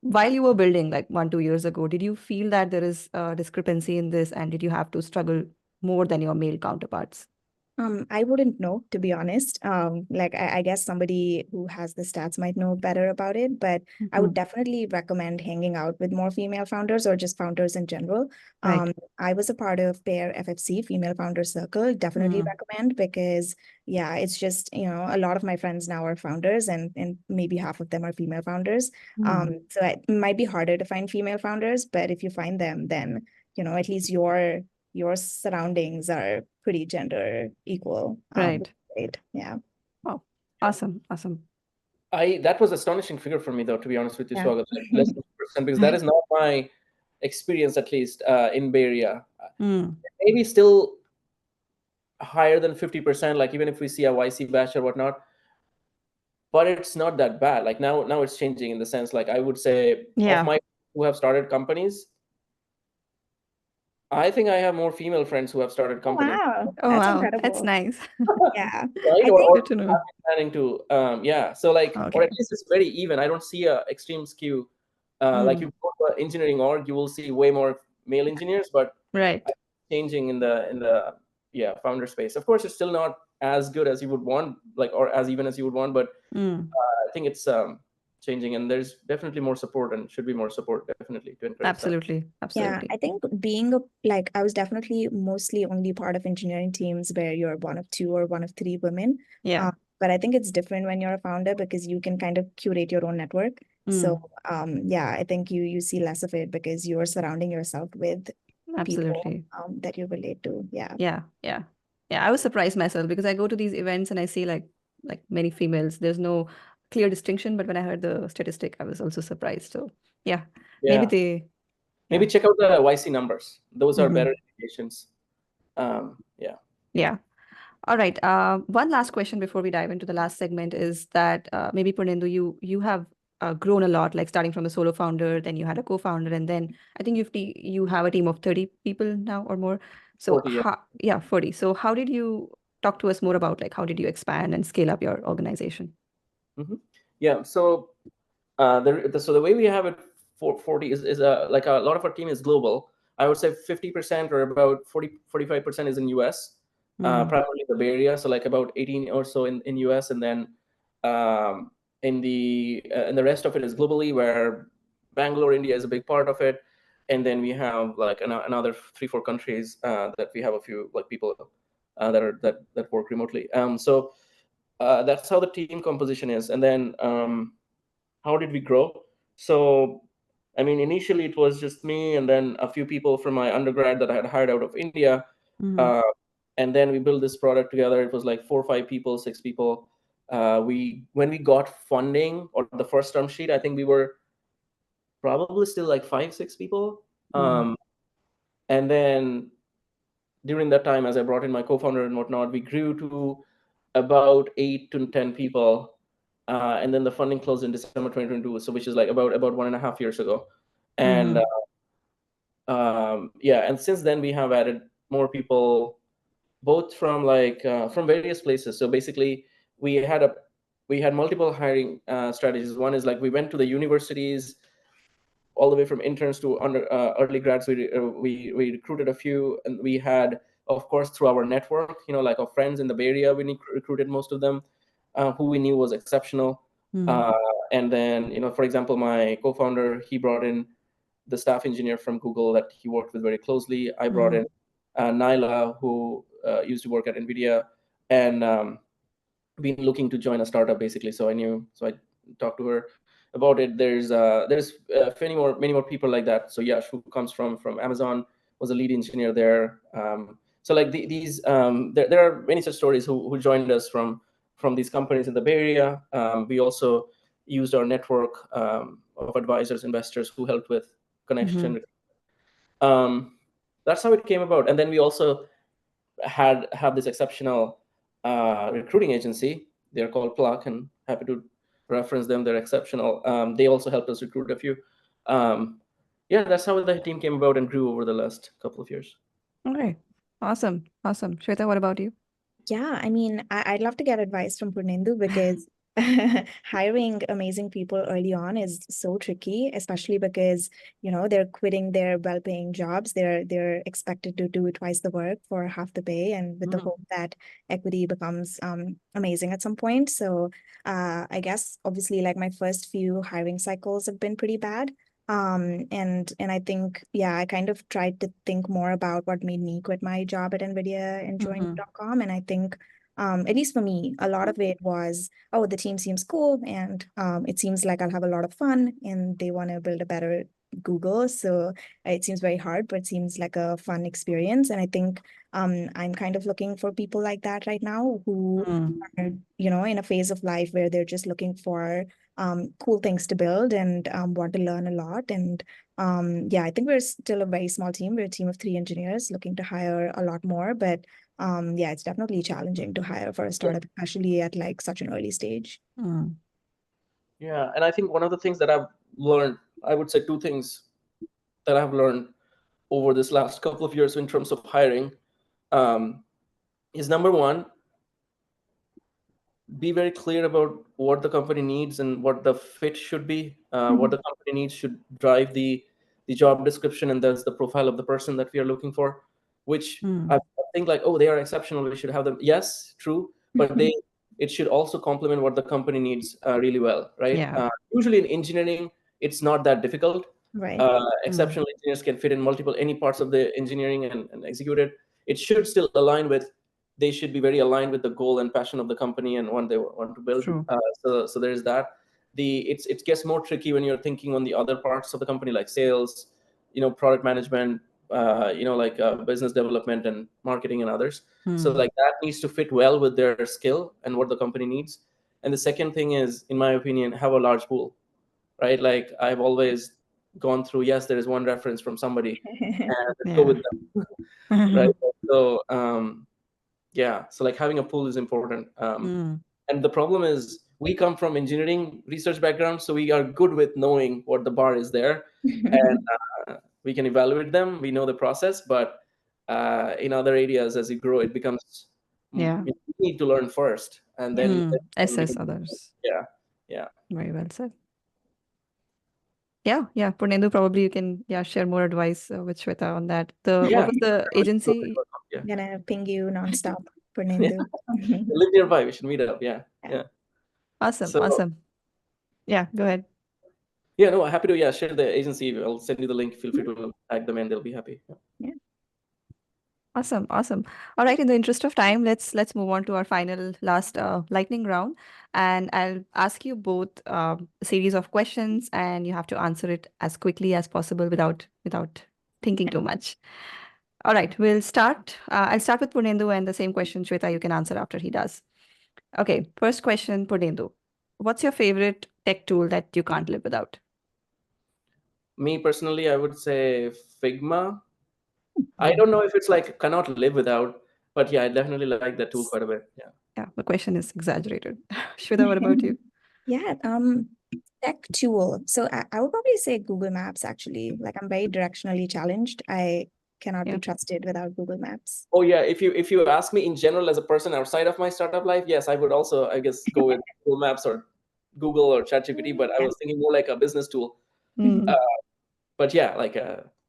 while you were building like 1-2 years ago, did you feel that there is a discrepancy in this, and did you have to struggle more than your male counterparts? I wouldn't know, to be honest. Like I guess somebody who has the stats might know better about it, but I would definitely recommend hanging out with more female founders or just founders in general. Right. I was a part of Pair FFC, Female Founder Circle. Definitely recommend, because yeah, it's just, a lot of my friends now are founders, and maybe half of them are female founders. So it might be harder to find female founders, but if you find them, then at least your surroundings are pretty gender equal. Right. Right. Yeah. Oh, awesome. Awesome. That was astonishing figure for me, though, to be honest with you, Yeah. Swagat, like less than 2%, because that is not my experience, at least in Bay Area. Maybe still higher than 50%, like even if we see a YC batch or whatnot, but it's not that bad. Like now it's changing, in the sense, like I would say, of my who have started companies, I think I have more female friends who have started companies. Wow. Oh, That's wow. incredible. That's nice. Yeah. Right? I Or think Good to know. planning to, so like, or Okay. at least it's very even. I don't see a extreme skew. Like you go to an engineering org, you will see way more male engineers, but Right. changing in the founder space. Of course, it's still not as good as you would want, like, or as even as you would want, but I think it's changing, and there's definitely more support, and should be more support, definitely, to encourage that. Absolutely. Yeah, Absolutely. I think I was definitely mostly only part of engineering teams where you're one of two or one of three women. Yeah. But I think it's different when you're a founder, because you can kind of curate your own network. So yeah, I think you see less of it because you're surrounding yourself with Absolutely. people that you relate to. Yeah. Yeah. Yeah. Yeah. I was surprised myself because I go to these events and I see like many females. There's no clear distinction, but when I heard the statistic, I was also surprised. So yeah, maybe Yeah. they, Maybe check out the YC numbers. Those are better indications. Yeah. yeah. All right. One last question before we dive into the last segment is that maybe Purnendu, you have grown a lot, like starting from a solo founder, then you had a co-founder, and then I think you have a team of 30 people now or more. So 40, yeah. 40. So how did you talk to us more about like how did you expand and scale up your organization? Yeah. So the way we have it for 40 is like a lot of our team is global. I would say 50% or about 45% is in US. primarily the Bay Area, so like about 18 or so in US, and then in the rest of it is globally, where Bangalore, India is a big part of it, and then we have like another 3-4 countries that we have a few like people that work remotely. So that's how the team composition is, and then how did we grow? So I mean, initially it was just me and then a few people from my undergrad that I had hired out of India. Uh, and then we built this product together. It was like 4 or 5 people, 6 people. When we got funding or the first term sheet, I think we were probably still like 5, 6 people. And then during that time, as I brought in my co-founder and whatnot, we grew to about 8 to 10 people. And then the funding closed in December 2022, so which is like about 1.5 years ago. And yeah, and since then we have added more people, both from like from various places. So basically, we had multiple hiring strategies. One is like we went to the universities, all the way from interns to early grads. We recruited a few, and we had, of course, through our network, like our friends in the Bay Area, we recruited most of them, who we knew was exceptional. And then, for example, my co-founder, he brought in the staff engineer from Google that he worked with very closely. I brought in Naila, who used to work at NVIDIA, and been looking to join a startup basically. So I talked to her about it. There's many more people like that. So Yash, who comes from Amazon, was a lead engineer there. So like these there are many such stories who joined us from these companies in the Bay Area. We also used our network of advisors, investors who helped with connection. That's how it came about. And then we also have this exceptional recruiting agency. They're called Pluck, and happy to reference them. They're exceptional. They also helped us recruit a few. Yeah, that's how the team came about and grew over the last couple of years. Okay. Awesome. Shweta, what about you? Yeah, I mean, I'd love to get advice from Purnendu because hiring amazing people early on is so tricky, especially because, they're quitting their well-paying jobs. They're expected to do twice the work for half the pay, and with the hope that equity becomes amazing at some point. So I guess obviously like my first few hiring cycles have been pretty bad. And I think, yeah, I kind of tried to think more about what made me quit my job at NVIDIA and join Truco.com. And I think, at least for me, a lot of it was, oh, the team seems cool, and it seems like I'll have a lot of fun, and they want to build a better Google. So it seems very hard, but it seems like a fun experience. And I think I'm kind of looking for people like that right now who are, in a phase of life where they're just looking for cool things to build and want to learn a lot. And yeah, I think we're still a very small team. We're a team of 3 engineers looking to hire a lot more, but yeah, it's definitely challenging to hire for a startup, especially at like such an early stage. Yeah, and I think one of the things that I've learned, I would say 2 things that I've learned over this last couple of years in terms of hiring, is number one, be very clear about what the company needs and what the fit should be. What the company needs should drive the job description, and that's the profile of the person that we are looking for, which I think like, oh, they are exceptional, we should have them. Yes, true, but it should also complement what the company needs really well, right? Yeah. Usually in engineering, it's not that difficult. Right. Exceptional engineers can fit in any parts of the engineering and execute it. It should still align with, they should be very aligned with the goal and passion of the company and what they want to build. True. So there's that. It gets more tricky when you're thinking on the other parts of the company, like sales, product management, like business development and marketing and others. So like that needs to fit well with their skill and what the company needs. And the second thing is, in my opinion, have a large pool, right? Like I've always gone through, yes, there is one reference from somebody, and let's go with them, right? So yeah, so like having a pool is important. And the problem is we come from engineering research background, so we are good with knowing what the bar is there, and we can evaluate them. We know the process, but in other areas, as you grow, it becomes you need to learn first, and then Assess others. yeah. Very well said. Yeah. Purnendu, probably you can share more advice with Shweta on that. Yeah. What was the agency? Yeah. I'm gonna ping you nonstop, Yeah. Purnendu. I live nearby. We should meet up. Yeah. Yeah. Yeah. Awesome. So Awesome. Yeah, go ahead. yeah, no, happy to share the agency. I'll send you the link. Feel free to tag them and they'll be happy. Yeah. Yeah. Awesome. All right, in the interest of time, let's move on to our last lightning round, and I'll ask you both a series of questions, and you have to answer it as quickly as possible without thinking too much. All right, we'll start. I'll start with Purnendu, and the same question, Shweta, you can answer after he does. Okay, first question, Purnendu. What's your favorite tech tool that you can't live without? Me personally, I would say Figma. I don't know if it's like cannot live without, but yeah, I definitely like that tool quite a bit. Yeah. Yeah, the question is exaggerated. Shweta, what about you? Yeah, tech tool. So I would probably say Google Maps, actually. Like, I'm very directionally challenged. I cannot Yeah. be trusted without Google Maps. Oh yeah, if you ask me in general as a person outside of my startup life, yes, I would also, I guess, go with Google Maps or Google or ChatGPT, but I Yeah. was thinking more like a business tool. Mm, But yeah, like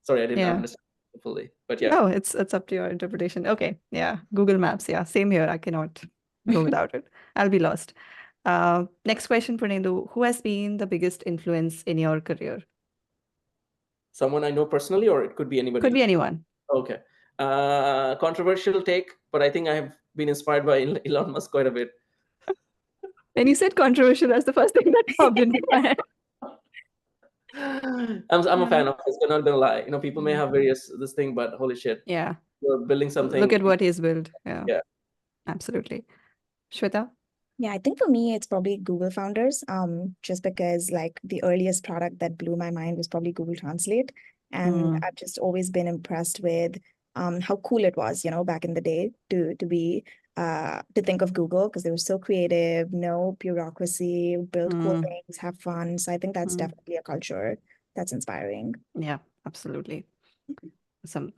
sorry, I didn't yeah. understand fully. But yeah. No, it's up to your interpretation. Okay. Yeah. Google Maps. Yeah. Same here. I cannot go without it. I'll be lost. Next question, Purnendu. Who has been the biggest influence in your career? Someone I know personally, or it could be Could anybody. be anyone. Okay. Controversial take, but I think I have been inspired by Elon Musk quite a bit. When you said controversial, that's the first thing that popped into my head. I'm a fan of his, I'm not gonna lie. You know, people may have various this thing, but holy shit, Yeah. you're building Look something. at what he's built. Yeah. Yeah. Absolutely. Shweta? Yeah, I think for me, it's probably Google founders, just because like the earliest product that blew my mind was probably Google Translate. And Mm, I've just always been impressed with how cool it was, back in the day to think of Google, because they were so creative, no bureaucracy, build cool mm, things, have fun. So I think that's mm. definitely a culture that's inspiring. Yeah, absolutely. Awesome.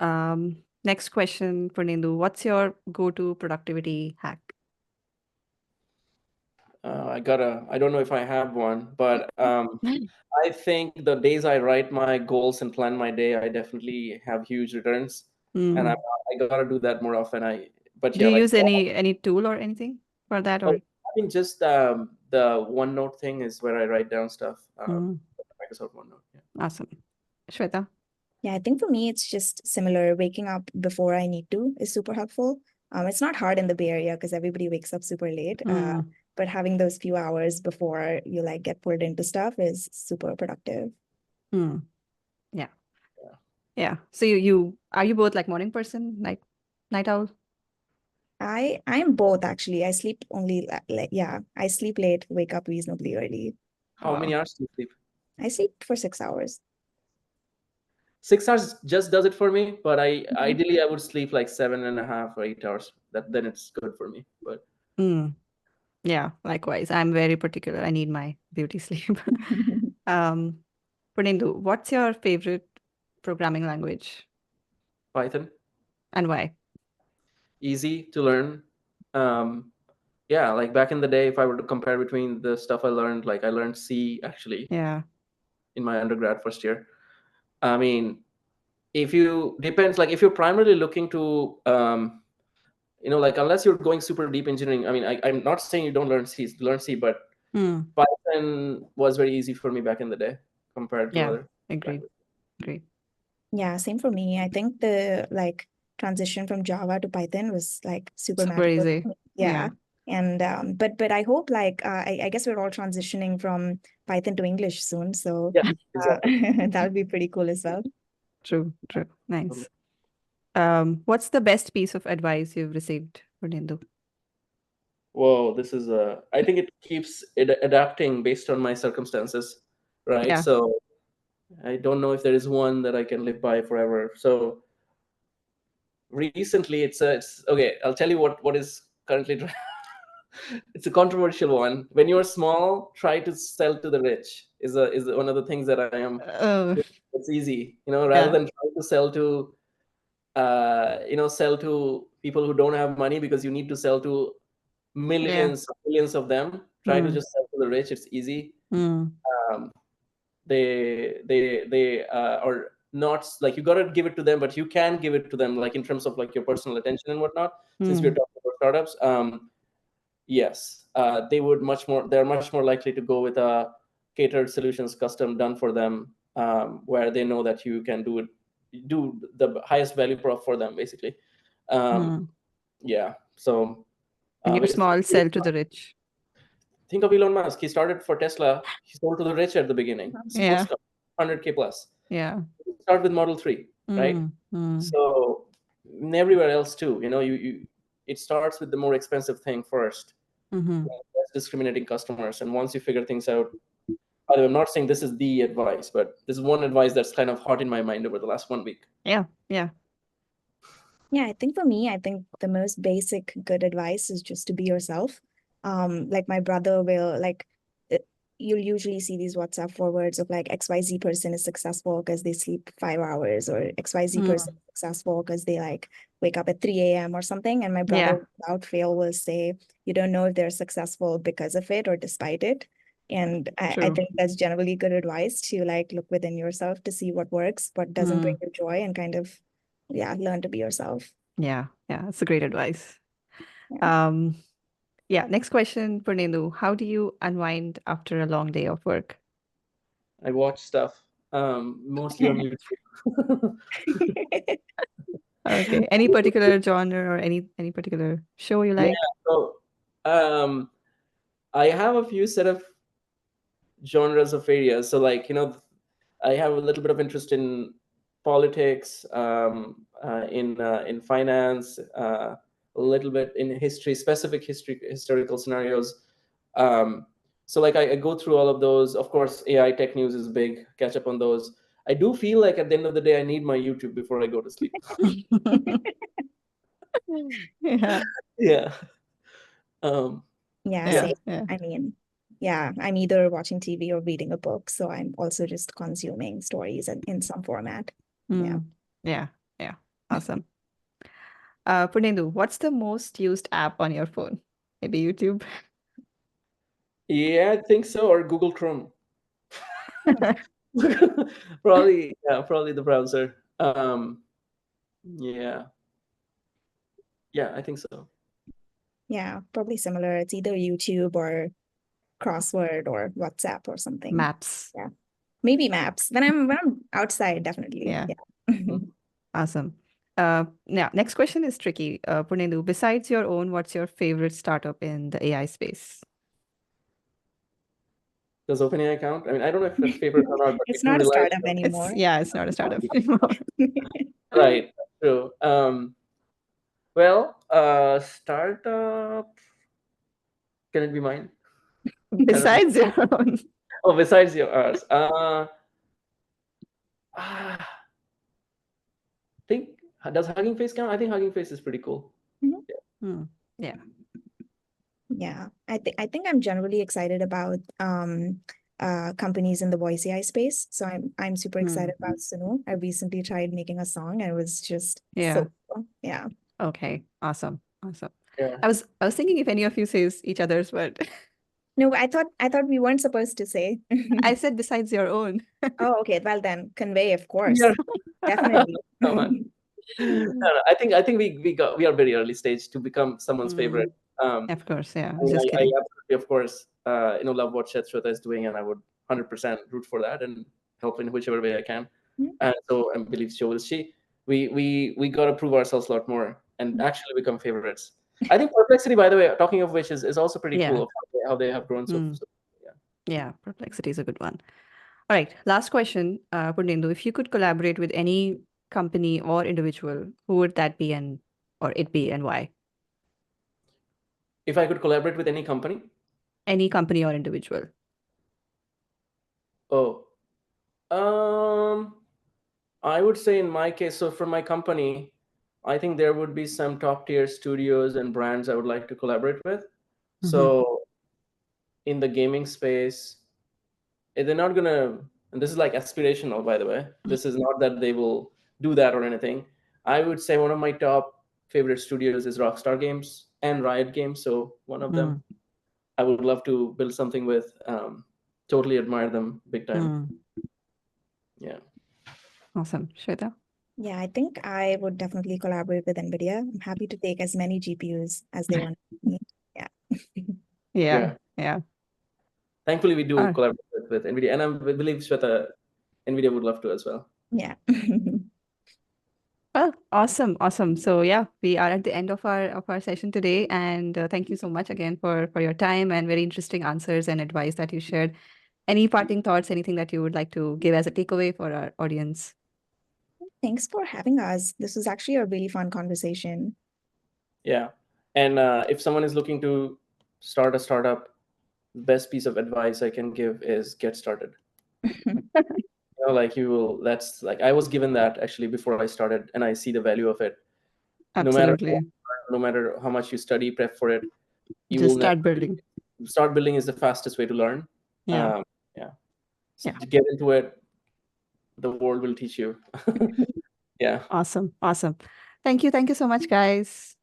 Next question, Purnendu. What's your go-to productivity hack? I don't know if I have one, but I think the days I write my goals and plan my day, I definitely have huge returns, and Mm. I gotta do that more often. But Do yeah, you like use any tool or anything for that, oh, or? I mean, just the OneNote thing is where I write down stuff. Mm, Microsoft OneNote. Yeah. awesome. Shweta? Yeah, I think for me, it's just similar. Waking up before I need to is super helpful. It's not hard in the Bay Area because everybody wakes up super late. Mm, But having those few hours before you like get pulled into stuff is super productive. mm. Yeah. Yeah. Yeah. So you are you both like morning person, night owl? I'm both, actually. I sleep only I sleep late, wake up reasonably early. How Wow. many hours do you sleep? I sleep for 6 hours. 6 hours just does it for me, but Mhm. ideally I would sleep like 7.5 or 8 hours. Then it's good for me. But Mm. Yeah, likewise. I'm very particular. I need my beauty sleep. Um, Purnendu, what's your favorite programming language Python, and why? easy to learn. Um, yeah, like back in the day, if I were to compare between the stuff I learned, like I learned C actually Yeah. in my undergrad first year. I mean, if you depends like if you're primarily looking to like unless you're going super deep engineering, I mean, I'm not saying you don't learn C, but Mm. Python was very easy for me back in the day compared to Yeah, other agreed. languages. Great. Yeah, same for me. I think the like transition from Java to Python was like super Super magical. easy. Yeah. Yeah. And but I hope like I guess we're all transitioning from Python to English soon. So Yeah, exactly. that would be pretty cool as well. True. Totally. Nice. What's the best piece of advice you've received, Purnendu? Whoa, this is I think it keeps adapting based on my circumstances, right? Yeah. So I don't know if there is one that I can live by forever. So recently, it's okay. I'll tell you what is currently. It's a controversial one. When you're small, try to sell to the rich. Is one of the things that I am. Oh, It's easy, rather yeah. than trying to sell to sell to people who don't have money, because you need to sell to Yeah. millions of them. Try to Mm, just sell to the rich. It's easy. mm, um, they are not like, you got to give it to them, but you can give it to them like in terms of like your personal attention and whatnot. Since we're talking about startups, yes, they're much more likely to go with a catered solutions, custom done for them, where they know that you can do the highest value prop for them, basically. Yeah. So And you're small, sell to the rich. think of Elon Musk. He started for Tesla. He sold to the rich at the beginning. Sports stuff, 100K plus. Yeah. Start with Model 3, right? So everywhere else too, it starts with the more expensive thing first. Less discriminating customers, and once you figure things out, I'm not saying this is the advice, but this is one advice that's kind of hot in my mind over the last 1 week. Yeah. I think for me, I think the most basic good advice is just to be yourself. Like my brother will you'll usually see these WhatsApp forwards of like XYZ person is successful because they sleep 5 hours, or XYZ person is successful because they like wake up at 3 a.m. or something. And my brother without fail will say, you don't know if they're successful because of it or despite it. And I think that's generally good advice, to like look within yourself to see what works, what doesn't bring you joy, and kind of learn to be yourself. Yeah, it's a great advice. Next question, Purnendu. How do you unwind after a long day of work? I watch stuff, mostly on YouTube. Okay. Any particular genre or any particular show you like? So I have a few set of genres of areas. So like, I have a little bit of interest in politics, in finance, a little bit in history, historical scenarios. So like I go through all of those. Of course, AI tech news is big. Catch up on those. I do feel like at the end of the day, I need my YouTube before I go to sleep. Yeah. Same. I mean, I'm either watching TV or reading a book, so I'm also just consuming stories in some format. Yeah. Awesome. Purnendu, what's the most used app on your phone? Maybe YouTube? Yeah, I think so, or Google Chrome. Probably the browser. Yeah, I think so. Yeah, probably similar. It's either YouTube or crossword or WhatsApp or something. Maps. Yeah, maybe maps. When I'm outside, definitely. Yeah. Awesome. Now, next question is tricky. Purnendu, besides your own, what's your favorite startup in the AI space? Does OpenAI count? I mean, I don't know if that's favorite or not, but it's not a startup anymore. It's not a startup anymore. Right. True. Well, startup. Can it be mine? Besides your own. Oh, besides yours. Think, does Hugging Face count? I think Hugging Face is pretty cool. Yeah. Yeah, I think I'm generally excited about companies in the voice AI space. So I'm super excited about Sunu. I recently tried making a song and it was just so cool. Yeah. Okay. Awesome. Yeah. I was thinking if any of you says each other's, but no, I thought we weren't supposed to say. I said besides your own. Oh, okay. Well then, Convai, of course. Yeah. Definitely. Come on. No, I think we are very early stage to become someone's favorite. Of course, yeah. I Just kidding. absolutely, of course, love what Sweta is doing, and I would 100% root for that and help in whichever way I can. And so I believe so will she. We got to prove ourselves a lot more and actually become favorites. I think Perplexity, by the way, talking of which, is also pretty cool of how they have grown so. Yeah, Perplexity is a good one. All right, last question, Purnendu. If you could collaborate with any company or individual, who would that be and why? If I could collaborate with any company? Any company or individual. Oh. I would say in my case, so for my company, I think there would be some top tier studios and brands I would like to collaborate with. So in the gaming space, they're not gonna, and this is like aspirational, by the way. This is not that they will do that or anything. I would say one of my top favorite studios is Rockstar Games and Riot Games. So one of them, I would love to build something with. totally admire them big time. Mm. Yeah. Awesome. Shweta? Yeah, I think I would definitely collaborate with NVIDIA. I'm happy to take as many GPUs as they want. Yeah. Yeah. Yeah. Thankfully, we do All right. collaborate with NVIDIA, and I believe Sweta, NVIDIA would love to as well. Yeah. Well, awesome, awesome. So yeah, we are at the end of our session today, and thank you so much again for your time and very interesting answers and advice that you shared. Any parting thoughts, anything that you would like to give as a takeaway for our audience? Thanks for having us. This was actually a really fun conversation. Yeah, and if someone is looking to start a startup, the best piece of advice I can give is get started. Like that's like I was given that actually before I started, and I see the value of it. Absolutely. No matter how much you study, prep for it, you Just will start building. Start building is the fastest way to learn. Yeah. So get into it. The world will teach you. Yeah. Awesome. Awesome. Thank you. Thank you so much, guys.